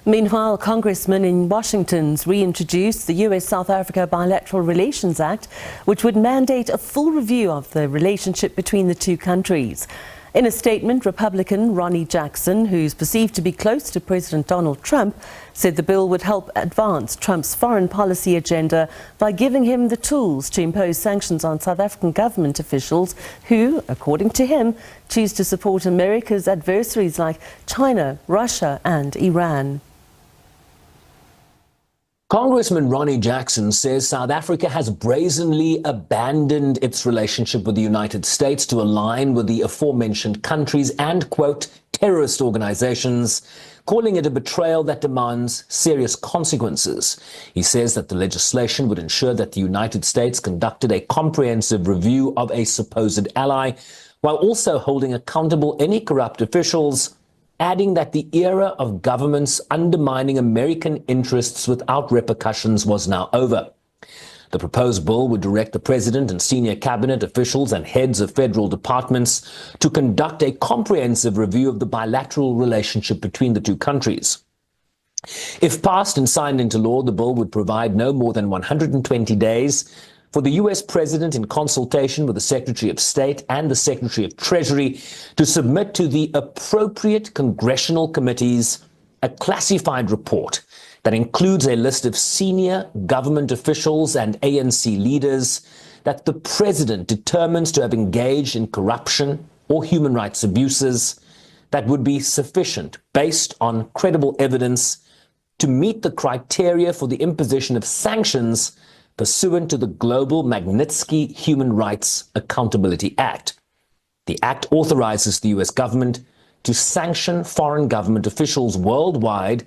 Meanwhile, Congressman in Washington's reintroduced the US-South Africa Bilateral Relations Act, which would mandate a full review of the relationship between the two countries. In a statement, Republican Ronnie Jackson, who's perceived to be close to President Donald Trump, said the bill would help advance Trump's foreign policy agenda by giving him the tools to impose sanctions on South African government officials who, according to him, choose to support America's adversaries like China, Russia and Iran. Congressman Ronnie Jackson says South Africa has brazenly abandoned its relationship with the United States to align with the aforementioned countries and, quote, terrorist organizations, calling it a betrayal that demands serious consequences. He says that the legislation would ensure that the United States conducted a comprehensive review of a supposed ally, while also holding accountable any corrupt officials, adding that the era of governments undermining American interests without repercussions was now over. The proposed bill would direct the president and senior cabinet officials and heads of federal departments to conduct a comprehensive review of the bilateral relationship between the two countries. If passed and signed into law, the bill would provide no more than 120 days for the U.S. President, in consultation with the Secretary of State and the Secretary of Treasury, to submit to the appropriate congressional committees a classified report that includes a list of senior government officials and ANC leaders that the President determines to have engaged in corruption or human rights abuses that would be sufficient, based on credible evidence, to meet the criteria for the imposition of sanctions pursuant to the Global Magnitsky Human Rights Accountability Act. The act authorizes the U.S. government to sanction foreign government officials worldwide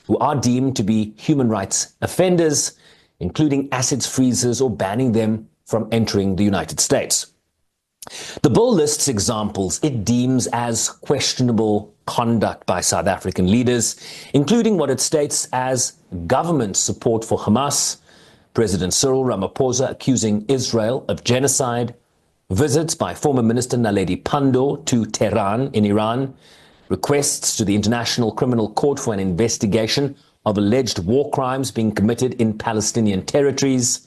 who are deemed to be human rights offenders, including assets freezers or banning them from entering the United States. The bill lists examples it deems as questionable conduct by South African leaders, including what it states as government support for Hamas, President Cyril Ramaphosa accusing Israel of genocide, visits by former Minister Naledi Pandor to Tehran in Iran, requests to the International Criminal Court for an investigation of alleged war crimes being committed in Palestinian territories,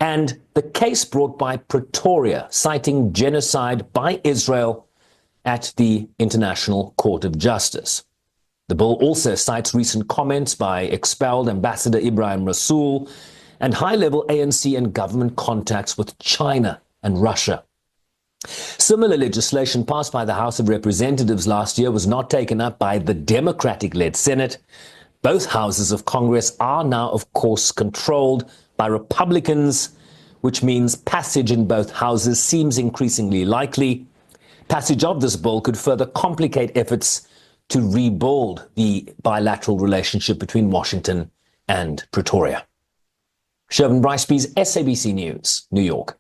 and the case brought by Pretoria citing genocide by Israel at the International Court of Justice. The bill also cites recent comments by expelled Ambassador Ibrahim Rasool and high-level ANC and government contacts with China and Russia. Similar legislation passed by the House of Representatives last year was not taken up by the Democratic-led Senate. Both houses of Congress are now, of course, controlled by Republicans, which means passage in both houses seems increasingly likely. Passage of this bill could further complicate efforts to rebuild the bilateral relationship between Washington and Pretoria. Sherwyn Bryce-Pease, SABC News, New York.